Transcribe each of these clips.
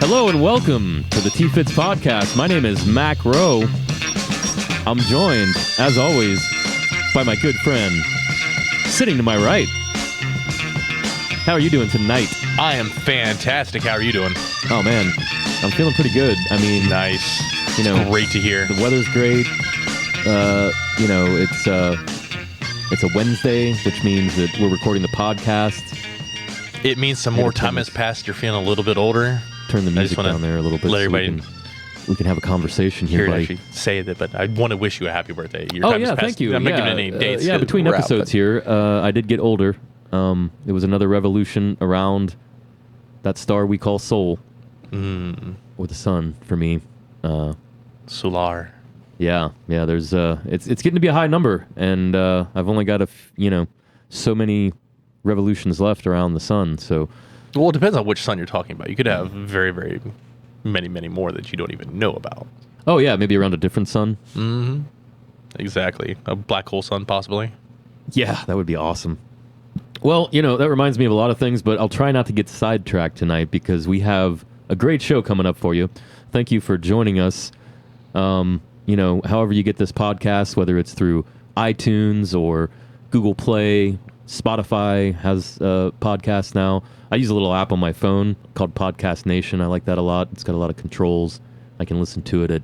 Hello and welcome to the TFITS podcast. My name is Mac Rowe. I'm joined, as always, by my good friend, sitting to my right. How are you doing tonight? I am fantastic. How are you doing? Oh, man. I'm feeling pretty good. I mean... Nice. You know, it's great to hear. The weather's great. It's a Wednesday, which means that we're recording the podcast. It means some more time has passed. You're feeling a little bit older. Turn the music down there a little bit so we can have a conversation here, buddy. Actually say that, but I want to wish you a happy birthday. Thank you. I'm not giving any dates. Between episodes here, I did get older. It was another revolution around that star we call Sol, or the sun for me. Solar. Yeah. There's it's getting to be a high number, and I've only got so many revolutions left around the sun. So, well, it depends on which sun you're talking about. You could have very, very many more that you don't even know about. Oh yeah, maybe around a different sun. Mm-hmm. Exactly, a black hole sun, possibly. Yeah, that would be awesome. Well, that reminds me of a lot of things, but I'll try not to get sidetracked tonight because we have a great show coming up for you. Thank you for joining us. However you get this podcast, whether it's through iTunes or Google Play, Spotify has a podcast now. I use a little app on my phone called Podcast Nation. I like that a lot. It's got a lot of controls. I can listen to it at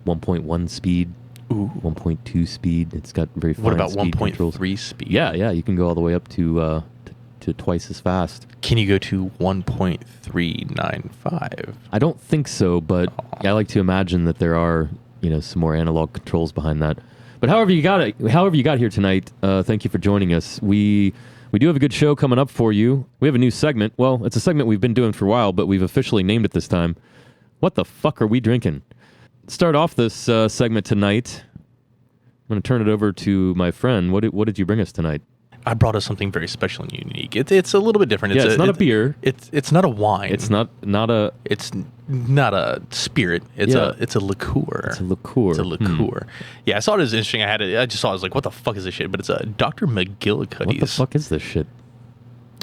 1.1 speed. Ooh. 1.2 speed. It's got very fine What about speed 1.3 speed? Yeah. You can go all the way up to twice as fast. Can you go to 1.395? I don't think so, but I like to imagine that there are, some more analog controls behind that. But however you got here tonight, thank you for joining us. We do have a good show coming up for you. We have a new segment. Well, it's a segment we've been doing for a while, but we've officially named it this time. What the fuck are we drinking? Start off this segment tonight. I'm going to turn it over to my friend. What did you bring us tonight? I brought us something very special and unique. It's a little bit different. It's not a beer. It's not a wine. It's not a. It's not a spirit. It's a liqueur. It's a liqueur. Yeah, I saw it as interesting. I just saw it, I was like, what the fuck is this shit? But it's a Dr. McGillicuddy's. What the fuck is this shit?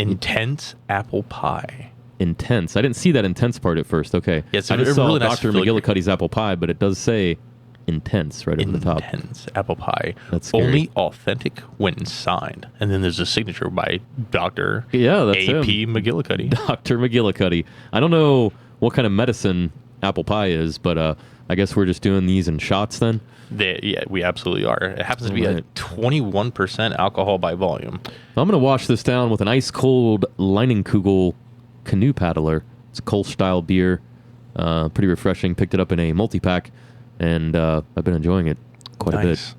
Intense apple pie. Intense. I didn't see that intense part at first. Okay. Yeah, it's I just saw really nice Dr. McGillicuddy's apple pie, but it does say intense right over the top. Intense apple pie. That's scary. Only authentic when signed. And then there's a signature by Dr. that's A.P. him. McGillicuddy. Dr. McGillicuddy. I don't know what kind of medicine apple pie is, but I guess we're just doing these in shots then? Yeah, we absolutely are. It happens to be a 21% alcohol by volume. I'm going to wash this down with an ice-cold Leinenkugel canoe paddler. It's a Kolsch-style beer. Pretty refreshing. Picked it up in a multi-pack. And I've been enjoying it quite a bit.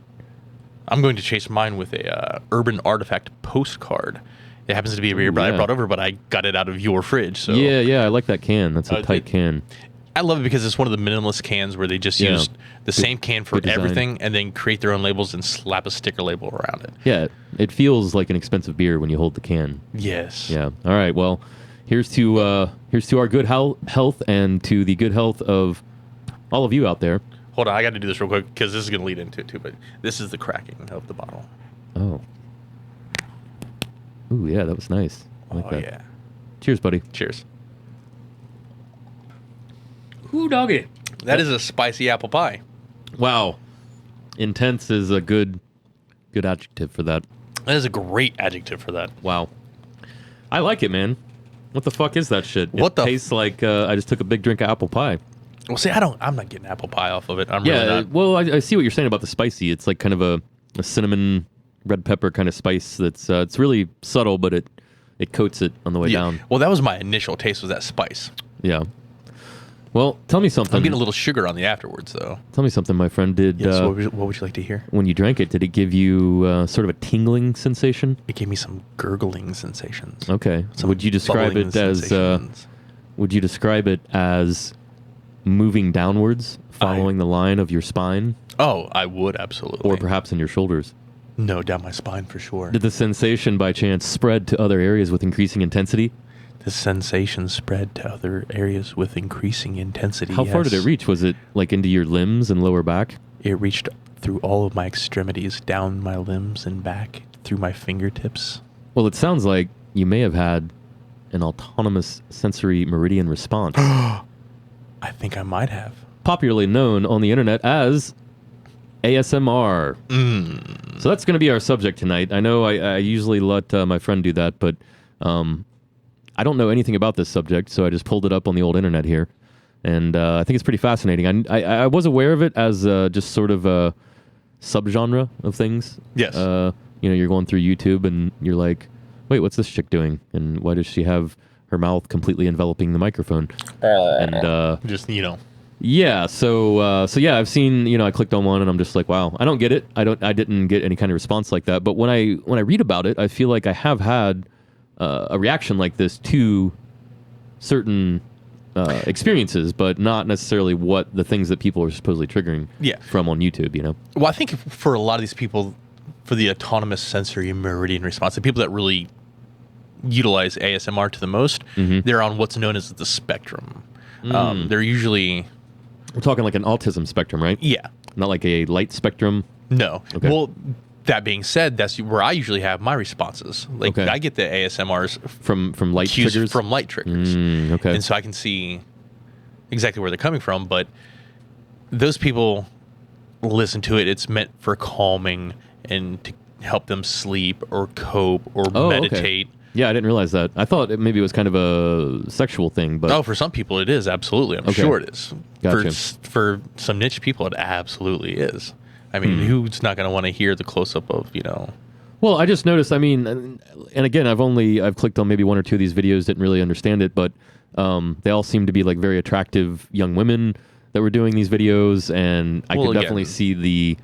I'm going to chase mine with a Urban Artifact postcard. It happens to be a beer I brought over, but I got it out of your fridge. So Yeah, I like that can. That's a tight can. I love it because it's one of the minimalist cans where they just use the same can for everything and then create their own labels and slap a sticker label around it. Yeah, it feels like an expensive beer when you hold the can. Yes. Yeah. All right, well, here's to our good health and to the good health of all of you out there. Hold on, I got to do this real quick because this is going to lead into it too, but this is the cracking of the bottle. Oh. Ooh, yeah, that was nice. I like that. Yeah. Cheers, buddy. Cheers. Ooh, doggy. That is a spicy apple pie. Wow. Intense is a good adjective for that. That is a great adjective for that. Wow. I like it, man. What the fuck is that shit? It tastes like I just took a big drink of apple pie. Well, see, I'm not getting apple pie off of it. I'm really not. Well, I see what you're saying about the spicy. It's like kind of a cinnamon, red pepper kind of spice that's it's really subtle, but it coats it on the way down. Well, that was my initial taste, was that spice. Yeah. Well, tell me something. I'm getting a little sugar on the afterwards, though. Tell me something, my friend. Yes, what would you like to hear? When you drank it, did it give you sort of a tingling sensation? It gave me some gurgling sensations. Okay. Would you describe it as moving downwards, following the line of your spine? Oh, I would, absolutely. Or perhaps in your shoulders? No, down my spine for sure. Did the sensation by chance spread to other areas with increasing intensity? The sensation spread to other areas with increasing intensity. How far did it reach? Was it like into your limbs and lower back? It reached through all of my extremities, down my limbs and back, through my fingertips. Well, it sounds like you may have had an autonomous sensory meridian response. I think I might have. Popularly known on the internet as ASMR. So that's going to be our subject tonight. I know I usually let my friend do that, but I don't know anything about this subject, so I just pulled it up on the old internet here. And I think it's pretty fascinating. I was aware of it as just sort of a subgenre of things. Yes. You're going through YouTube and you're like, wait, what's this chick doing? And why does she have her mouth completely enveloping the microphone? Just, Yeah, so yeah, I've seen, I clicked on one and I'm just like, wow, I don't get it. I didn't get any kind of response like that. But when I read about it, I feel like I have had a reaction like this to certain experiences, but not necessarily what the things that people are supposedly triggering from on YouTube, Well, I think for a lot of these people, for the autonomous sensory meridian response, the people that really utilize ASMR to the most, they're on what's known as the spectrum. They're usually... We're talking like an autism spectrum, right? Yeah. Not like a light spectrum? No. Okay. Well, that being said, that's where I usually have my responses. Like, I get the ASMRs from light triggers? From light triggers. Okay. And so I can see exactly where they're coming from, but those people listen to it. It's meant for calming and to help them sleep or cope or meditate. Okay. Yeah, I didn't realize that. I thought maybe it was kind of a sexual thing, but... for some people it is, absolutely. I'm sure it is. Gotcha. For some niche people, it absolutely is. I mean, who's not going to want to hear the close-up of, Well, I just noticed, and again, I've clicked on maybe one or two of these videos, didn't really understand it, but they all seem to be like very attractive young women that were doing these videos, and I could definitely see the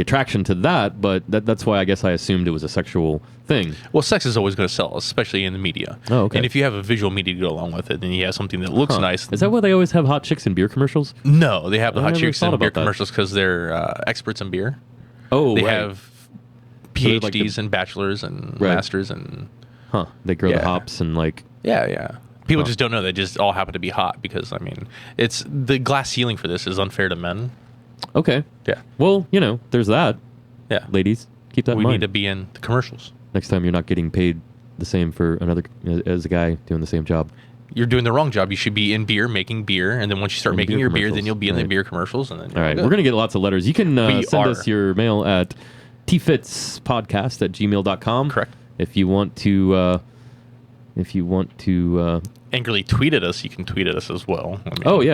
attraction to that, but that's why I guess I assumed it was a sexual thing. Well, sex is always going to sell, especially in the media. Oh, okay. And if you have a visual media to go along with it, then you have something that looks nice. Is that why they always have hot chicks in beer commercials? No, they have the hot chicks in beer that. commercials because they're experts in beer. Oh, they right. have PhDs and bachelors and masters and... They grow the hops and like... Yeah. People just don't know. They just all happen to be hot because, it's the glass ceiling for this is unfair to men. Okay. Yeah. Well, there's that. Yeah. Ladies, keep that in mind. We need to be in the commercials. Next time you're not getting paid the same for as a guy doing the same job. You're doing the wrong job. You should be in beer, making beer, and then once you start making your beer, then you'll be in the beer commercials. And then all right, we're going to get lots of letters. You can send us your mail at tfitspodcast@gmail.com. Correct. If you want to angrily tweet at us, you can tweet at us as well. We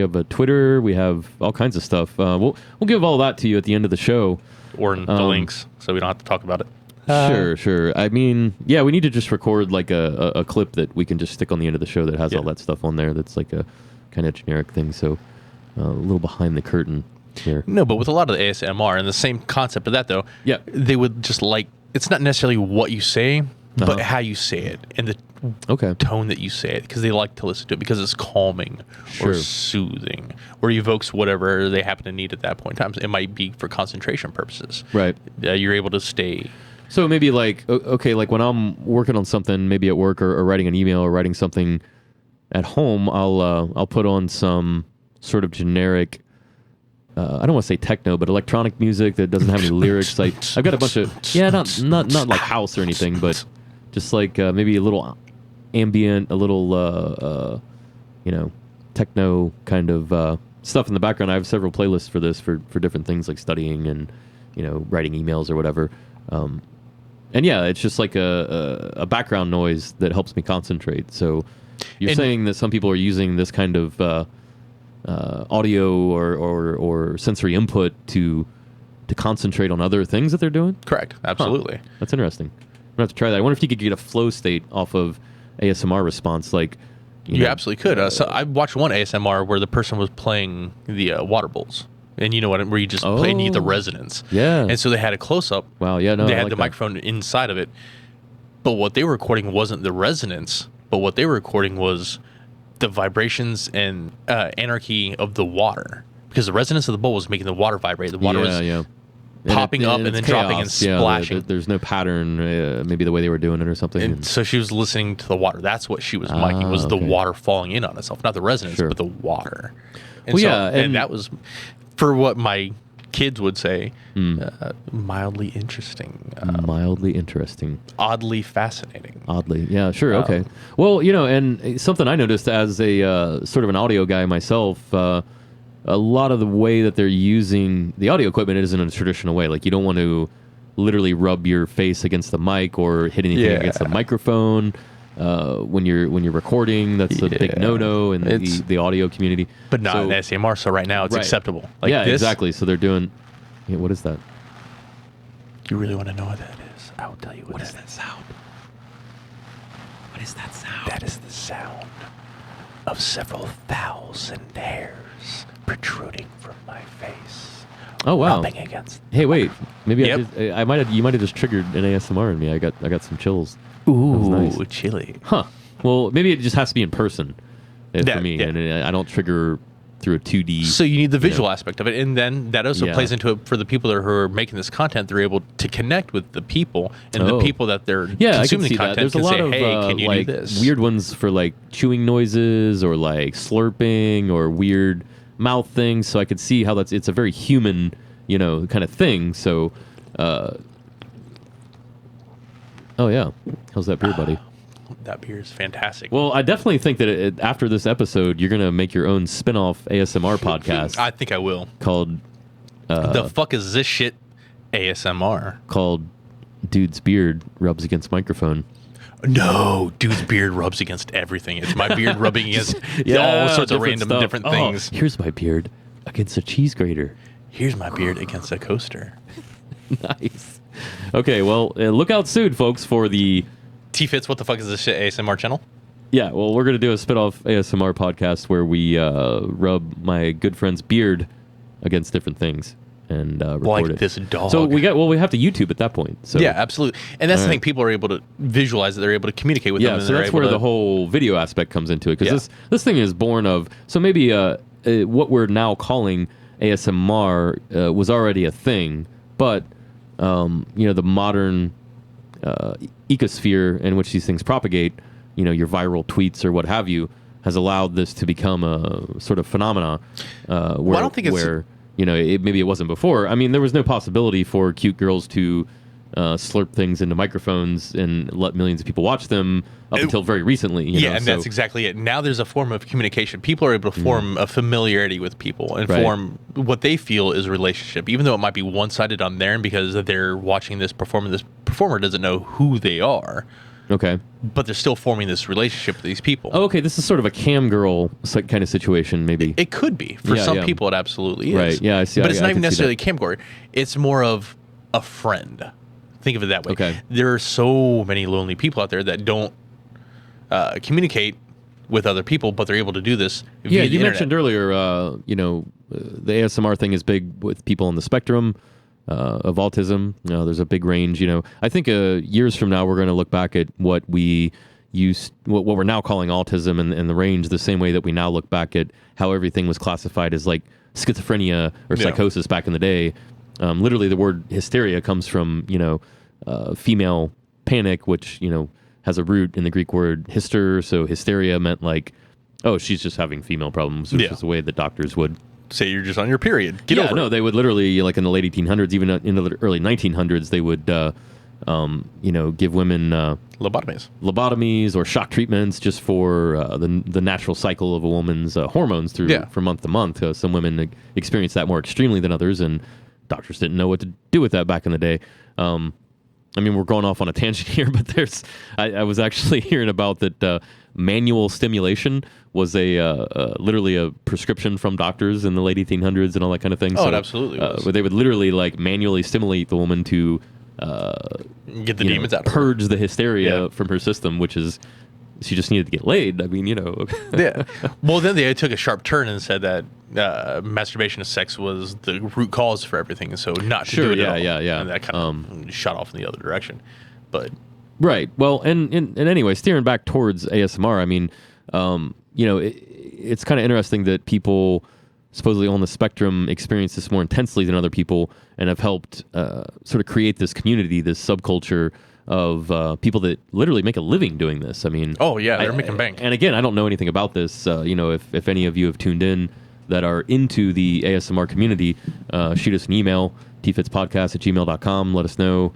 have a Twitter. We have all kinds of stuff. We'll give all that to you at the end of the show, or in the links, so we don't have to talk about it. Sure. we need to just record like a clip that we can just stick on the end of the show that has all that stuff on there. That's like a kind of generic thing. So a little behind the curtain here. No, but with a lot of the ASMR and the same concept of that, though, they would just it's not necessarily what you say, but how you say it and the tone that you say it, because they like to listen to it because it's calming or soothing or evokes whatever they happen to need at that point in time. It might be for concentration purposes. Right. You're able to stay... So maybe like when I'm working on something, maybe at work or writing an email or writing something at home, I'll put on some sort of generic, I don't want to say techno, but electronic music that doesn't have any lyrics. Like I've got a bunch of not like house or anything, but just like maybe a little ambient, a little techno kind of stuff in the background. I have several playlists for this for different things like studying and writing emails or whatever. And it's just like a background noise that helps me concentrate. So you're saying that some people are using this kind of audio or sensory input to concentrate on other things that they're doing? Correct. Absolutely. That's interesting. I'm going to have to try that. I wonder if you could get a flow state off of ASMR response. Like you absolutely could. So I watched one ASMR where the person was playing the water bowls. And you know what? Where you just play and you get the resonance. Yeah. And so they had a close-up. Wow, yeah, no, they I had like the that. microphone inside of it. But what they were recording wasn't the resonance, but what they were recording was the vibrations and anarchy of the water. Because the resonance of the bowl was making the water vibrate. The water was popping up and then chaos. dropping and splashing. There's no pattern, maybe the way they were doing it or something. And so she was listening to the water. That's what she was miking, was the water falling in on itself. Not the resonance, but the water. And and that was... For what my kids would say, mildly interesting. Mildly interesting. Oddly fascinating. Oddly. Yeah, sure. Okay. Well, and something I noticed as a sort of an audio guy myself, a lot of the way that they're using the audio equipment isn't in a traditional way. Like, you don't want to literally rub your face against the mic or hit anything against the microphone. When you're recording, that's a big no-no in the audio community. But not in ASMR, so right now it's acceptable. Like this? Exactly. So they're doing... Yeah, what is that? You really want to know what that is? I will tell you what is that sound? What is that sound? That is the sound of several thousand hairs protruding from my face. Oh, wow. Rubbing against... Hey, wait. Maybe you might have just triggered an ASMR in me. I got some chills. Ooh, nice. Chilly. Huh. Well, maybe it just has to be in person for me, and I don't trigger through a 2D. So you need the visual aspect of it, and then that also plays into it for the people who are making this content. They're able to connect with the people, and the people that they're consuming the content There's a lot say, of hey, can you like do this? Weird ones for like chewing noises or like slurping or weird mouth things. So I could see how it's a very human, kind of thing. So, oh yeah, how's that beer, buddy? That beer is fantastic. Well, I definitely think that after this episode, you're gonna make your own spin-off ASMR podcast. I think I will. Called the fuck is this shit? ASMR. Called Dude's Beard Rubs Against Microphone. No, dude's beard rubs against everything. It's my beard rubbing against all sorts of random different things. Here's my beard against a cheese grater. Here's my beard against a coaster. Nice. Okay, well, look out soon, folks, for the TFITS, what the fuck is this shit ASMR channel? Yeah, well, we're going to do a spin-off ASMR podcast where we rub my good friend's beard against different things and record it. This dog. So we have to YouTube at that point. So. Yeah, absolutely. And that's the thing. People are able to visualize it. They're able to communicate with them. Yeah, so that's where the whole video aspect comes into it. Because this thing is born of... So maybe what we're now calling ASMR was already a thing, but the modern ecosphere in which these things propagate, your viral tweets or what have you, has allowed this to become a sort of phenomena where I don't think maybe it wasn't before. I mean, there was no possibility for cute girls to slurp things into microphones and let millions of people watch them up until very recently. That's exactly it. Now there's a form of communication. People are able to form a familiarity with people and form what they feel is a relationship, even though it might be one-sided on their end because they're watching this performer. This performer doesn't know who they are. Okay. But they're still forming this relationship with these people. Oh, okay. This is sort of a cam girl kind of situation, maybe. It could be. For some people, it absolutely is. Right. Yeah, I see. But it's not even necessarily a cam girl. It's more of a friend. Think of it that way. Okay. There are so many lonely people out there that don't communicate with other people, but they're able to do this via the internet. Mentioned earlier, the ASMR thing is big with people on the spectrum of autism. There's a big range. I think years from now we're going to look back at what we're now calling autism and the range, the same way that we now look back at how everything was classified as like schizophrenia or psychosis back in the day. Literally, the word hysteria comes from female panic, which has a root in the Greek word hyster. So hysteria meant like, oh, she's just having female problems, which is the way that doctors would say you're just on your period. Get over it. They would literally, like in the late 1800s, even in the early 1900s, they would, give women lobotomies or shock treatments just for the natural cycle of a woman's hormones from month to month. Some women experience that more extremely than others, and doctors didn't know what to do with that back in the day. I mean, we're going off on a tangent here, but I was actually hearing about that manual stimulation was literally a prescription from doctors in the late 1800s and all that kind of thing. Oh, so, it absolutely was. Where they would literally like manually stimulate the woman to get the demons out of her. Purge the hysteria from her system, which is she just needed to get laid. I mean, Yeah. Well, then they took a sharp turn and said that masturbation and sex was the root cause for everything, so not to do it at all. Yeah. And that kind of shot off in the other direction. But right. Well, and anyway, steering back towards ASMR, I mean, it's kind of interesting that people supposedly on the spectrum experience this more intensely than other people and have helped sort of create this community, this subculture of people that literally make a living doing this. I mean... Oh, yeah, they're making bank. And again, I don't know anything about this. If any of you have tuned in that are into the ASMR community, shoot us an email, tfitspodcast@gmail.com. Let us know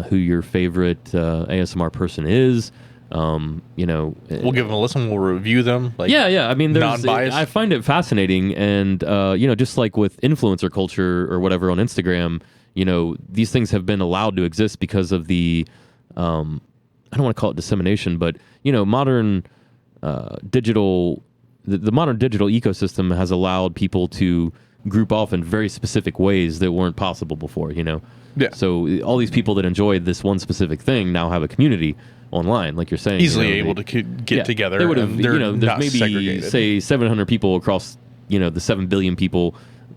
who your favorite ASMR person is. We'll give them a listen. We'll review them. I mean, non-biased. I find it fascinating, and just like with influencer culture or whatever on Instagram, these things have been allowed to exist because of the I don't want to call it dissemination, but modern digital. The modern digital ecosystem has allowed people to group off in very specific ways that weren't possible before. Yeah. So all these people that enjoy this one specific thing now have a community online, like you're saying, easily able to get together. They would have, there's maybe segregated. say 700 people across, the 7 billion people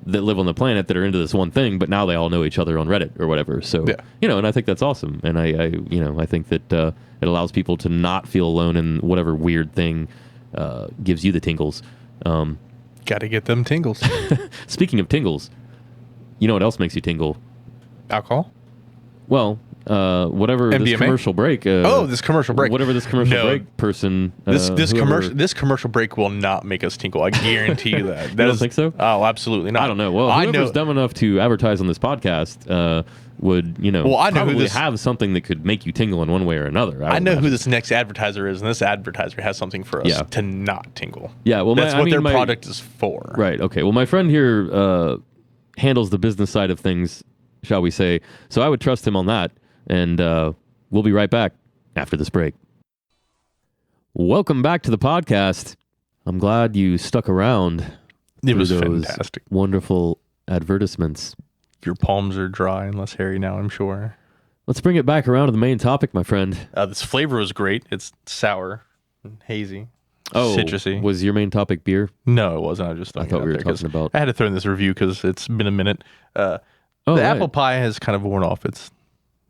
that live on the planet that are into this one thing, but now they all know each other on Reddit or whatever. So, and I think that's awesome. And I think that it allows people to not feel alone in whatever weird thing gives you the tingles. Got to get them tingles. Speaking of tingles, you know what else makes you tingle? Alcohol? Well, whatever MDMA? This commercial break. This commercial break. Whatever this commercial break person. This commercial break will not make us tingle. I guarantee you that. You don't think so? Oh, absolutely not. I don't know. Well, whoever's dumb enough to advertise on this podcast would, probably have something that could make you tingle in one way or another. I know who this next advertiser is, and this advertiser has something for us to not tingle. Yeah, well, that's what their product is for. Right. Okay. Well, my friend here handles the business side of things, shall we say? So I would trust him on that. And we'll be right back after this break. Welcome back to the podcast. I'm glad you stuck around. It was fantastic. Wonderful advertisements. Your palms are dry and less hairy now, I'm sure. Let's bring it back around to the main topic, my friend. This flavor was great. It's sour and hazy. Oh, citrusy. Was your main topic beer? No, it wasn't. I thought we were talking about. I had to throw in this review because it's been a minute. Apple pie has kind of worn off.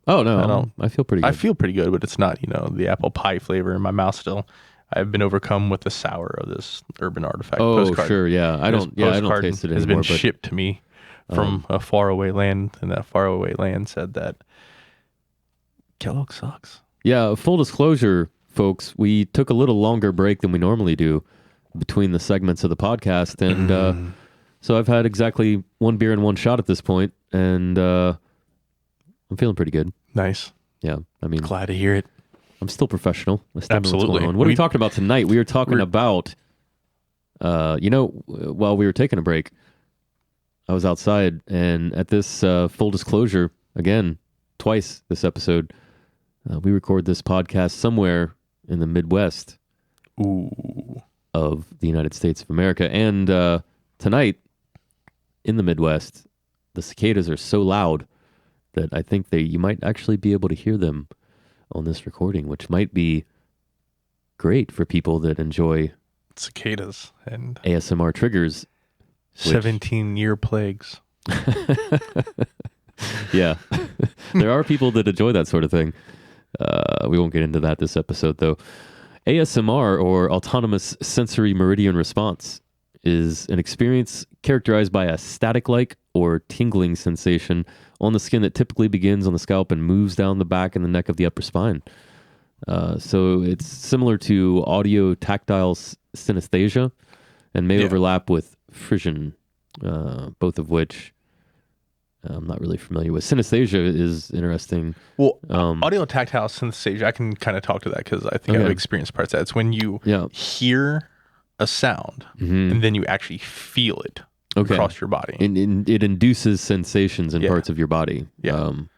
Oh no, I feel pretty good. I feel pretty good, but it's not, the apple pie flavor in my mouth still. I've been overcome with the sour of this Urban Artifact postcard. Sure, yeah. I don't taste it anymore. Has been shipped to me from a faraway land, and that faraway land said that Kellogg sucks. Yeah, full disclosure, folks, we took a little longer break than we normally do between the segments of the podcast, and so I've had exactly one beer and one shot at this point, and I'm feeling pretty good. Nice. Yeah, I mean, glad to hear it. I'm still professional. Absolutely. What are we talking about tonight? We were talking about, while we were taking a break, I was outside, and at this full disclosure, again, twice this episode, we record this podcast somewhere in the Midwest of the United States of America. And tonight, in the Midwest, the cicadas are so loud that I think you might actually be able to hear them on this recording, which might be great for people that enjoy cicadas and ASMR triggers. 17-year plagues. Yeah. There are people that enjoy that sort of thing. We won't get into that this episode, though. ASMR, or Autonomous Sensory Meridian Response, is an experience characterized by a static-like or tingling sensation on the skin that typically begins on the scalp and moves down the back and the neck of the upper spine. So it's similar to audio-tactile synesthesia and may overlap with frisson, both of which I'm not really familiar with. Synesthesia is interesting. Well, audio-tactile synesthesia, I can kind of talk to that because I think I've experienced parts of that. It's when you hear a sound and then you actually feel it across your body. And it induces sensations in parts of your body. Yeah. And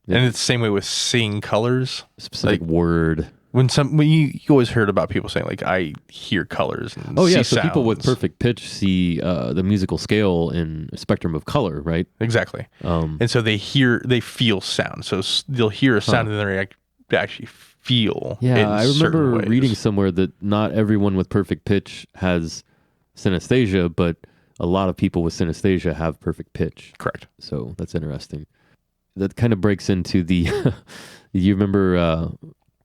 it's the same way with seeing colors. Specific word. When you always heard about people saying, like, I hear colors and see so sounds. People with perfect pitch see the musical scale in a spectrum of color, right? Exactly. And so they feel sound. So they'll hear a sound and then they actually feel it in I remember ways. reading somewhere that not everyone with perfect pitch has synesthesia, but a lot of people with synesthesia have perfect pitch. Correct. So that's interesting. That kind of breaks into the, you remember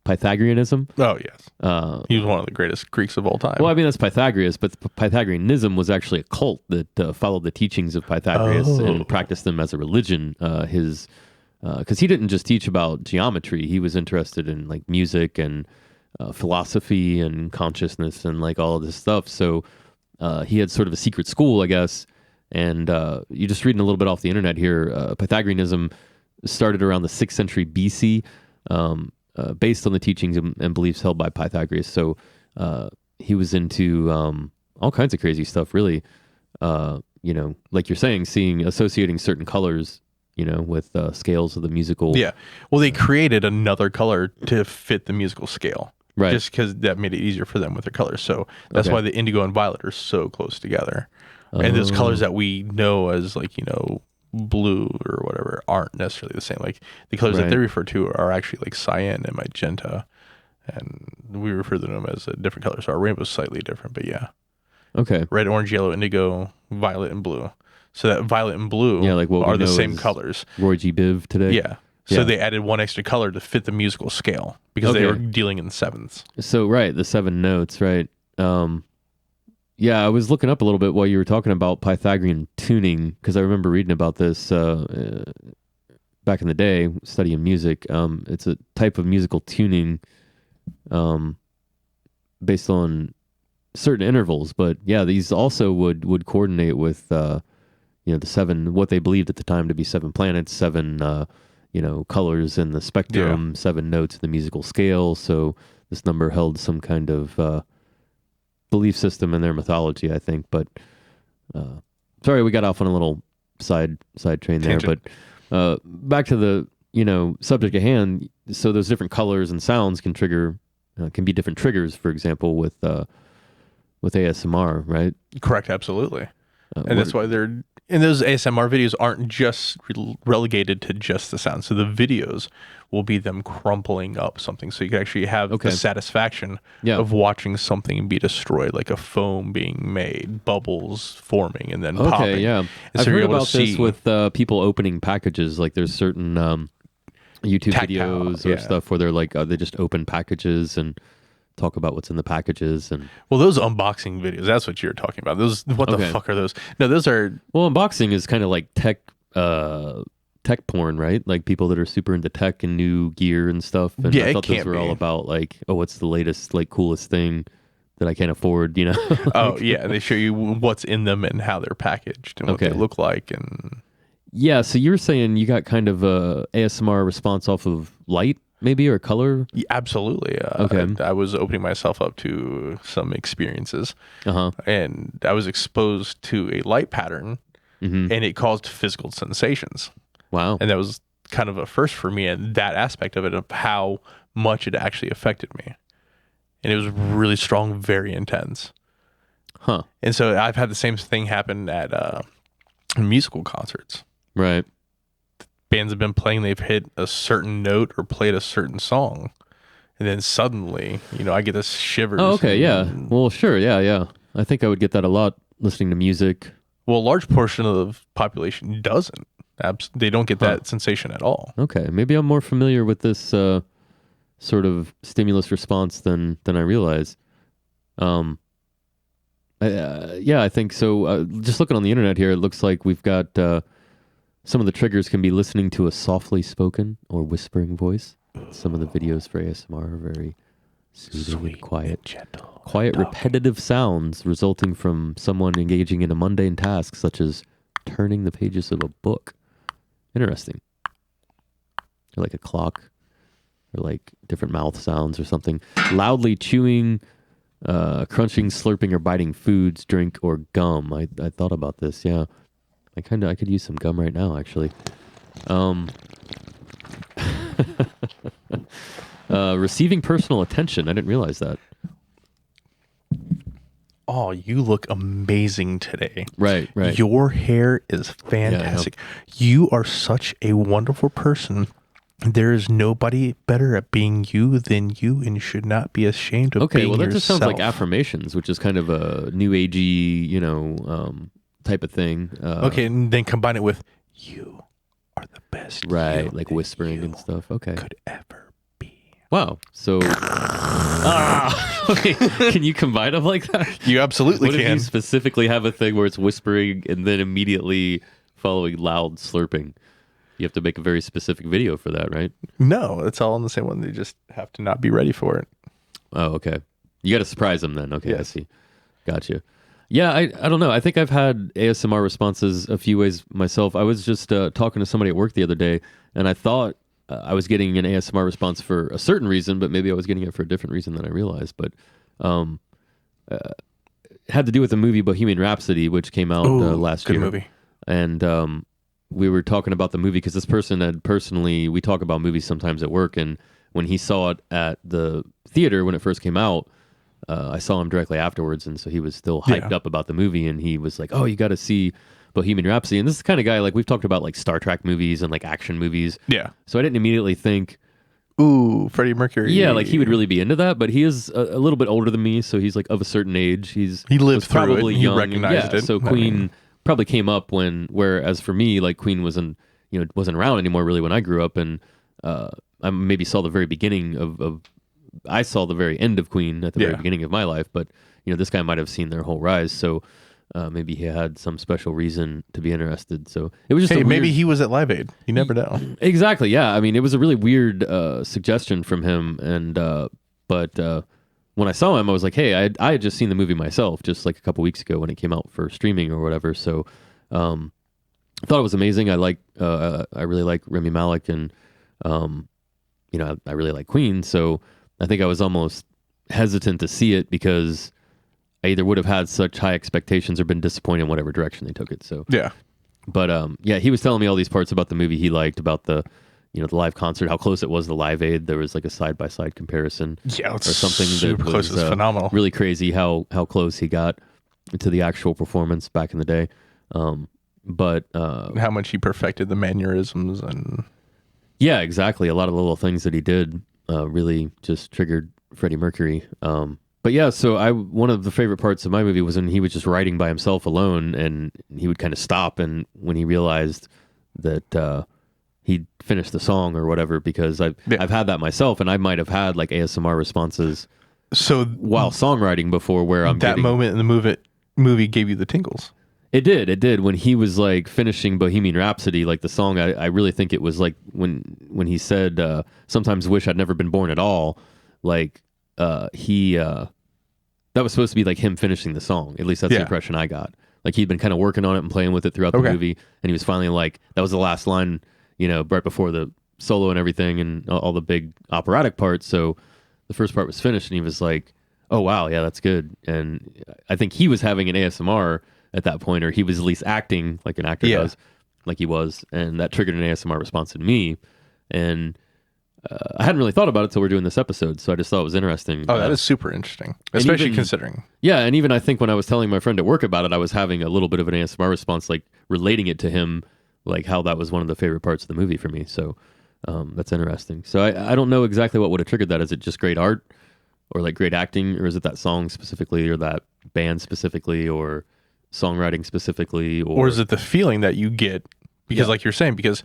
Pythagoreanism? Oh, yes. He was one of the greatest Greeks of all time. Well, I mean, that's Pythagoras, but Pythagoreanism was actually a cult that followed the teachings of Pythagoras and practiced them as a religion. Because he didn't just teach about geometry. He was interested in like music and philosophy and consciousness and like all of this stuff. So he had sort of a secret school, I guess. And you're just reading a little bit off the internet here. Pythagoreanism started around the 6th century BC, based on the teachings and beliefs held by Pythagoras. So he was into all kinds of crazy stuff, really. Like you're saying, associating certain colors, with scales of the musical. Yeah. Well, they created another color to fit the musical scale. Right. Just because that made it easier for them with their colors. So that's why the indigo and violet are so close together. And those colors that we know as blue or whatever aren't necessarily the same. Like the colors that they refer to are actually like cyan and magenta. And we refer to them as a different color. So our rainbow is slightly different, but yeah. Okay. Red, orange, yellow, indigo, violet, and blue. So that violet and blue are the same colors. Roy G. Biv today. Yeah. So they added one extra color to fit the musical scale because they were dealing in sevenths. So, the 7 notes, right? Yeah, I was looking up a little bit while you were talking about Pythagorean tuning because I remember reading about this back in the day, studying music. It's a type of musical tuning based on certain intervals, but yeah, these also would coordinate with the 7, what they believed at the time to be 7 planets, 7 colors in the spectrum, 7 notes in the musical scale. So this number held some kind of belief system in their mythology, I think. But sorry, we got off on a little side train there. Tangent. But back to the subject at hand. So those different colors and sounds can be different triggers. For example, with ASMR, right? Correct, absolutely. And that's why those ASMR videos aren't just relegated to just the sound. So the videos will be them crumpling up something. So you can actually have the satisfaction of watching something be destroyed, like a foam being made, bubbles forming, and then popping. Okay, yeah. And I've so heard about this with people opening packages. Like there's certain YouTube videos or stuff where they're like, they just open packages and talk about what's in the packages. And those unboxing videos, that's what you're talking about. Those, what the fuck are those? No, those are... Well, unboxing is kind of like tech porn, right? Like people that are super into tech and new gear and stuff. And I thought those were all about like, what's the latest, like coolest thing that I can't afford, They show you what's in them and how they're packaged and what they look like. And yeah, so you were saying you got kind of a ASMR response off of light, maybe, or color? Yeah, absolutely. I was opening myself up to some experiences, and I was exposed to a light pattern, and it caused physical sensations. Wow. And that was kind of a first for me, and that aspect of it, of how much it actually affected me. And it was really strong, very intense. Huh. And so I've had the same thing happen at musical concerts. Right. Bands have been playing, they've hit a certain note or played a certain song. And then suddenly, I get this shivers. Oh, okay, yeah. Well, sure, yeah. I think I would get that a lot listening to music. Well, a large portion of the population doesn't. They don't get that sensation at all. Okay, maybe I'm more familiar with this sort of stimulus response than I realize. I think so. Just looking on the internet here, it looks like we've got some of the triggers can be listening to a softly spoken or whispering voice. Some of the videos for ASMR are very soothing and quiet. Gentle, quiet, repetitive sounds resulting from someone engaging in a mundane task, such as turning the pages of a book. Interesting. Or like a clock, or like different mouth sounds or something. Loudly chewing, crunching, slurping, or biting foods, drink, or gum. I thought about this, yeah. I could use some gum right now, actually. Receiving personal attention. I didn't realize that. Oh, you look amazing today. Right. Your hair is fantastic. Yeah, you are such a wonderful person. There is nobody better at being you than you, and you should not be ashamed of being yourself. Okay, well, that just sounds like affirmations, which is kind of a new agey, type of thing. Okay, and then combine it with, you are the best. Right, like whispering and stuff. Okay. Could ever be. Wow. So, okay. Can you combine them like that? You absolutely can. What if you specifically have a thing where it's whispering and then immediately following loud slurping? You have to make a very specific video for that, right? No, it's all in the same one. They just have to not be ready for it. Oh, okay. You got to surprise them then. Okay, yes. I see. Gotcha. Yeah, I don't know. I think I've had ASMR responses a few ways myself. I was just talking to somebody at work the other day, and I thought I was getting an ASMR response for a certain reason, but maybe I was getting it for a different reason than I realized. But it had to do with the movie Bohemian Rhapsody, which came out last year. Good movie. And we were talking about the movie because this person had personally, we talk about movies sometimes at work, and when he saw it at the theater when it first came out, I saw him directly afterwards, and so he was still hyped up about the movie, and he was like, "Oh, you got to see Bohemian Rhapsody." And this is the kind of guy, like, we've talked about like Star Trek movies and like action movies. Yeah. So I didn't immediately think, ooh, Freddie Mercury. yeah, like he would really be into that, but he is a little bit older than me, so he's like of a certain age. He lived through probably it. young. He recognized it. So Queen probably came up whereas for me, like Queen wasn't around anymore really when I grew up, and I maybe saw the very beginning of I saw the very end of Queen at the very beginning of my life, but this guy might have seen their whole rise, so maybe he had some special reason to be interested. So it was just maybe he was at Live Aid. You never know. Exactly. Yeah. I mean, it was a really weird suggestion from him, and but when I saw him, I was like, hey, I had just seen the movie myself just like a couple weeks ago when it came out for streaming or whatever. So I thought it was amazing. I really like Rami Malek, and I really like Queen, so I think I was almost hesitant to see it because I either would have had such high expectations or been disappointed in whatever direction they took it. So yeah, but he was telling me all these parts about the movie he liked, about the the live concert, how close it was to Live Aid. There was like a side by side comparison, or something super that close. was phenomenal. Really crazy how close he got to the actual performance back in the day. But how much he perfected the mannerisms and yeah, exactly. A lot of the little things that he did really just triggered Freddie Mercury. But yeah, so one of the favorite parts of my movie was when he was just writing by himself alone, and he would kind of stop, and when he realized that he'd finished the song or whatever, because I've had that myself, and I might have had like ASMR responses while songwriting before, where moment in the movie gave you the tingles. It did. When he was like finishing Bohemian Rhapsody, like the song, I really think it was like when he said, sometimes wish I'd never been born at all. Like that was supposed to be like him finishing the song. At least that's the impression I got. Like he'd been kind of working on it and playing with it throughout the movie, and he was finally like, that was the last line, right before the solo and everything and all the big operatic parts. So the first part was finished, and he was like, oh wow, yeah, that's good. And I think he was having an ASMR at that point, or he was at least acting like an actor does, like he was, and that triggered an ASMR response in me. And I hadn't really thought about it till we're doing this episode, so I just thought it was interesting. Oh, that is super interesting, especially considering. Yeah, and even I think when I was telling my friend at work about it, I was having a little bit of an ASMR response, like relating it to him, like how that was one of the favorite parts of the movie for me. So that's interesting. So I don't know exactly what would have triggered that. Is it just great art, or like great acting, or is it that song specifically, or that band specifically, or songwriting specifically, or is it the feeling that you get? Because like you're saying, because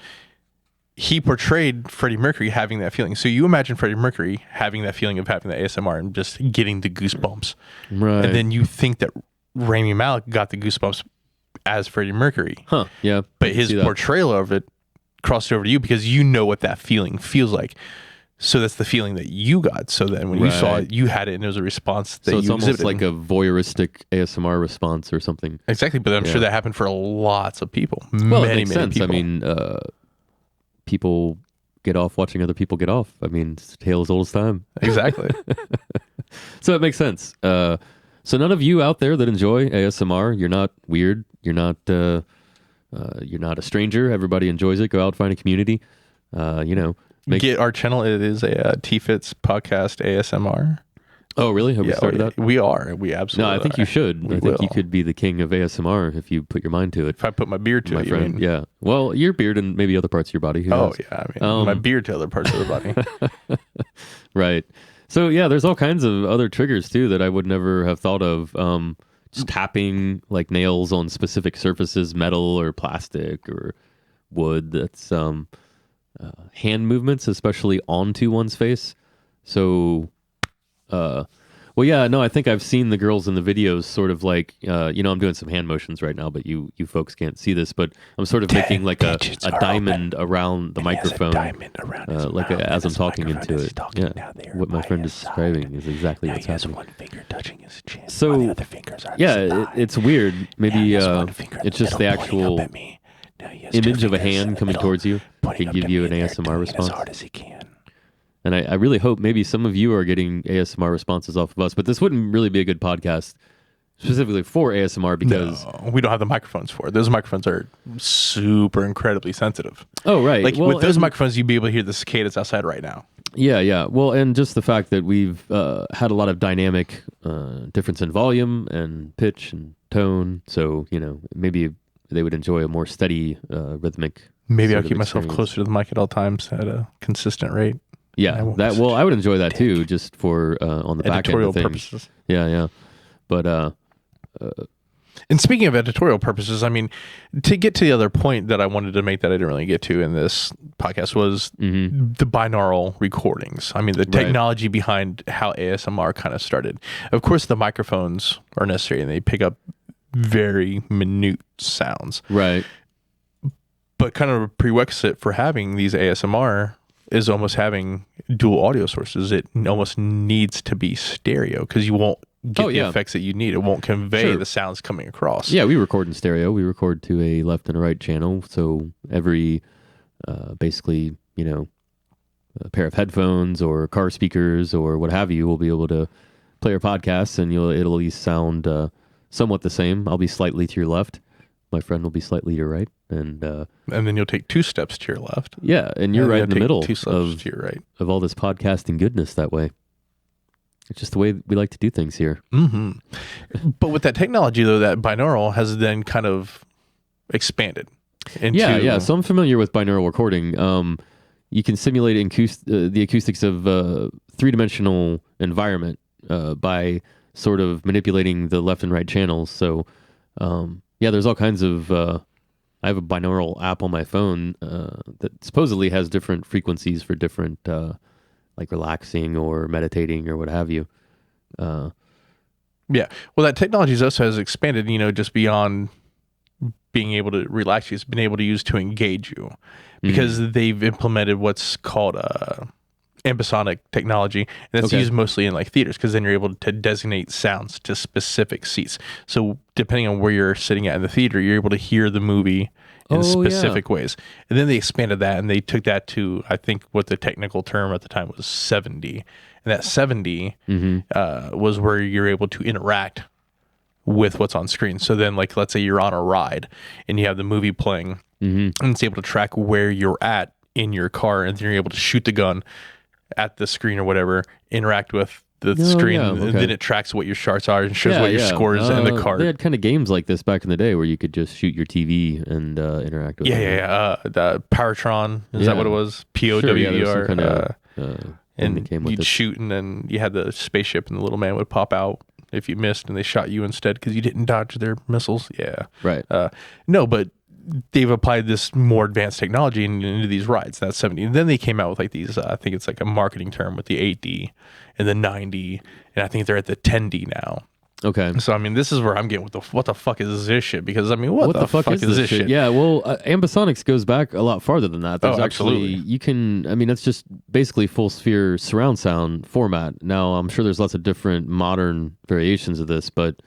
he portrayed Freddie Mercury having that feeling. So you imagine Freddie Mercury having that feeling of having the ASMR and just getting the goosebumps. Right. And then you think that Rami Malek got the goosebumps as Freddie Mercury. Huh. Yeah. But his portrayal of it crossed over to you because you know what that feeling feels like. So that's the feeling that you got. So then when you saw it, you had it, and it was a response that you exhibited. So it's almost like a voyeuristic ASMR response or something. Exactly, but I'm sure that happened for lots of people. Well, it makes sense. People. I mean, people get off watching other people get off. I mean, it's a tale as old as time. Exactly. So it makes sense. So none of you out there that enjoy ASMR, you're not weird. You're not a stranger. Everybody enjoys it. Go out, find a community. Get our channel. It is a TFITS podcast ASMR. Oh, really? Have we started that? We are. We absolutely No, I think you should. I think you could be the king of ASMR if you put your mind to it. If I put my beard to my it, friend. Yeah. Well, your beard and maybe other parts of your body. Yeah. I mean, my beard to other parts of the body. Right. So, yeah, there's all kinds of other triggers, too, that I would never have thought of. Just tapping like nails on specific surfaces, metal or plastic or wood. That's hand movements, especially onto one's face. So, Well, yeah, no, I think I've seen the girls in the videos sort of like, I'm doing some hand motions right now, but you folks can't see this, but I'm sort of making like a diamond around the microphone, as I'm talking into it. What my friend is describing is exactly what's happening. One finger touching his chin. So, the other fingers are it's weird. Maybe it's just the actual image of a hand coming towards you can give you an ASMR response. As hard as he can. And I really hope maybe some of you are getting ASMR responses off of us, but this wouldn't really be a good podcast specifically for ASMR because... No, we don't have the microphones for it. Those microphones are super incredibly sensitive. Oh, right. Like with those microphones, you'd be able to hear the cicadas outside right now. Yeah. Well, and just the fact that we've had a lot of dynamic difference in volume and pitch and tone. So, maybe they would enjoy a more steady rhythmic. Maybe I'll keep myself closer to the mic at all times at a consistent rate. Yeah, I would enjoy that too, just for on the back end of things. Purposes. Yeah. But and speaking of editorial purposes, I mean, to get to the other point that I wanted to make that I didn't really get to in this podcast was the binaural recordings. I mean, the technology behind how ASMR kind of started. Of course, the microphones are necessary and they pick up very minute sounds. Right. But kind of a prerequisite for having these ASMR is almost having dual audio sources. It almost needs to be stereo because you won't get the effects that you need. It won't convey the sounds coming across. Yeah, we record in stereo. We record to a left and a right channel. So every, basically, a pair of headphones or car speakers or what have you will be able to play our podcasts and it'll at least sound somewhat the same. I'll be slightly to your left. My friend will be slightly to your right. And then you'll take 2 steps to your left. Yeah, and you're right in the middle 2 steps to your right. Of all this podcasting goodness that way. It's just the way we like to do things here. Mm-hmm. But with that technology, though, that binaural has then kind of expanded into... Yeah. So I'm familiar with binaural recording. You can simulate the acoustics of three-dimensional environment by sort of manipulating the left and right channels. So, there's all kinds of... I have a binaural app on my phone that supposedly has different frequencies for different, like relaxing or meditating or what have you. Yeah. Well, that technology also has expanded, just beyond being able to relax you. It's been able to use to engage you because they've implemented what's called ambisonic technology, and that's used mostly in like theaters because then you're able to designate sounds to specific seats. So depending on where you're sitting at in the theater, you're able to hear the movie in specific ways. And then they expanded that and they took that to, I think what the technical term at the time was 70. And that 70 was where you're able to interact with what's on screen. So then, like, let's say you're on a ride and you have the movie playing and it's able to track where you're at in your car, and then you're able to shoot the gun at the screen or whatever, interact with the screen, and then it tracks what your charts are and shows what your score is in the car. They had kind of games like this back in the day where you could just shoot your TV and interact with it. The Powertron, is that what it was? POWER. And you'd shoot, and then you had the spaceship, and the little man would pop out if you missed, and they shot you instead because you didn't dodge their missiles. Yeah. Right. No, but they've applied this more advanced technology into these rides. That's 70. And then they came out with like these, I think it's like a marketing term with the 8D and the 9D. And I think they're at the 10D now. Okay. So, I mean, this is where I'm getting with what the fuck is this shit? Because, I mean, what the fuck is this shit? Yeah, well, ambisonics goes back a lot farther than that. There's absolutely. You can, I mean, it's just basically full sphere surround sound format. Now, I'm sure there's lots of different modern variations of this, but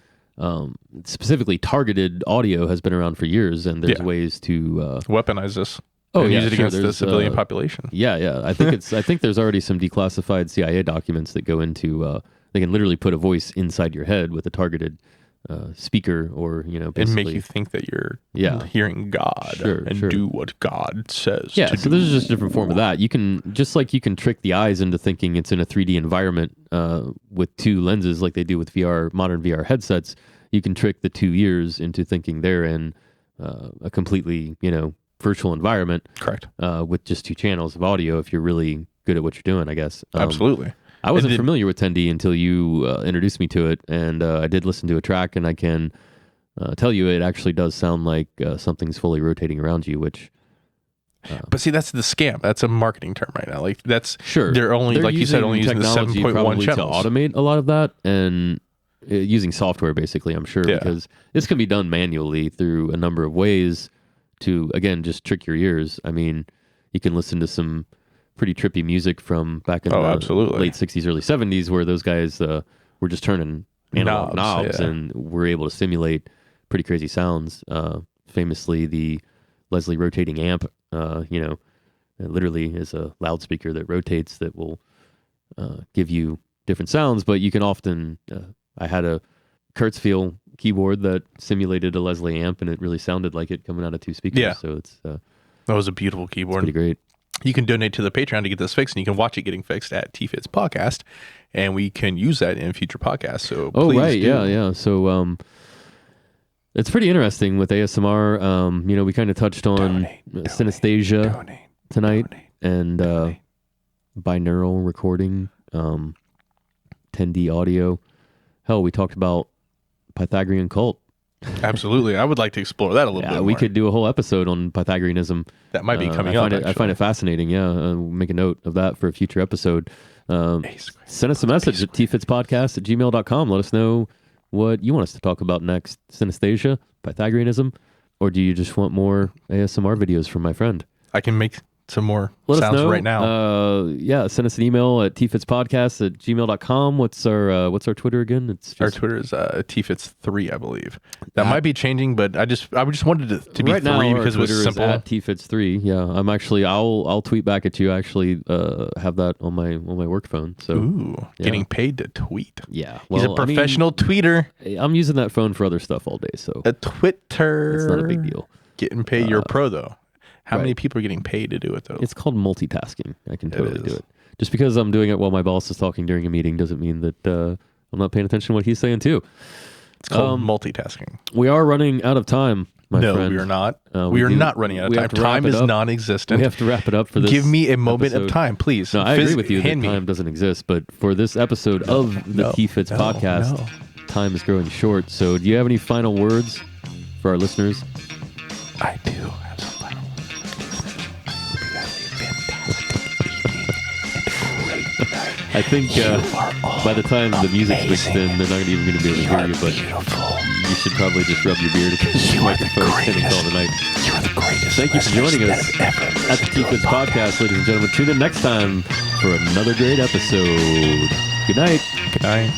specifically targeted audio has been around for years, and there's ways to weaponize this. Use it against the civilian population. Yeah. I think there's already some declassified CIA documents that go into. They can literally put a voice inside your head with a targeted speaker, or basically, and make you think that you're hearing God and do what God says. Yeah, so this is just a different form of that. You can trick the eyes into thinking it's in a 3D environment with 2 lenses, like they do with modern VR headsets. You can trick the 2 ears into thinking they're in a completely virtual environment. Correct. With just 2 channels of audio, if you're really good at what you're doing, I guess. Absolutely. I wasn't familiar with 10D until you introduced me to it, and I did listen to a track, and I can tell you it actually does sound like something's fully rotating around you, which But see, that's the scam. That's a marketing term right now. Like that's sure. They're only, like you said, only using the 7.1 channels to automate a lot of that, and using software basically. I'm sure because this can be done manually through a number of ways to again just trick your ears. I mean, you can listen to some pretty trippy music from back in the late 60s, early 70s, where those guys were just turning analog knobs and were able to simulate pretty crazy sounds. Famously, the Leslie rotating amp, it literally is a loudspeaker that rotates that will give you different sounds, but you can often, I had a Kurzweil keyboard that simulated a Leslie amp, and it really sounded like it coming out of two speakers. Yeah. So it's that was a beautiful keyboard. Pretty great. You can donate to the Patreon to get this fixed, and you can watch it getting fixed at TFITS Podcast, and we can use that in future podcasts. So please do. Yeah. So it's pretty interesting with ASMR. We kind of touched on synesthesia tonight and binaural recording, 10D audio. Hell, we talked about Pythagorean cult. Absolutely. I would like to explore that a little bit more. We could do a whole episode on Pythagoreanism. That might be coming up. I find it fascinating. Yeah. Make a note of that for a future episode. Send us a message at tfitspodcast@gmail.com. Let us know what you want us to talk about next. Synesthesia, Pythagoreanism, or do you just want more ASMR videos from my friend? I can make some more sounds right now. Send us an email at tfitspodcast@gmail.com. What's our Twitter again? Our Twitter is TFITS3, I believe. That might be changing, but I just wanted it to be right 3 now, because it was simple. At TFITS3. Yeah, I'll tweet back at you. I actually have that on my work phone. So getting paid to tweet. Yeah, he's a professional tweeter. I'm using that phone for other stuff all day. So a Twitter. It's not a big deal. Getting paid. You're a pro though. How many people are getting paid to do it, though? It's called multitasking. I can totally do it. Just because I'm doing it while my boss is talking during a meeting doesn't mean that I'm not paying attention to what he's saying, too. It's called multitasking. We are running out of time, my friend. No, we are not. We are not running out of time. Time is non-existent. We have to wrap it up for this. Give me a moment of time, please. No, I agree with you that time doesn't exist. But for this episode of the TFITS podcast, time is growing short. So do you have any final words for our listeners? I do. I think by the time the music's mixed in, they're not even going to be able to hear you, but you should probably just rub your beard against the microphone and call it a night. You are the greatest. Thank you for joining us at the TFITS Podcast, ladies and gentlemen. Tune in next time for another great episode. Good night. Good night.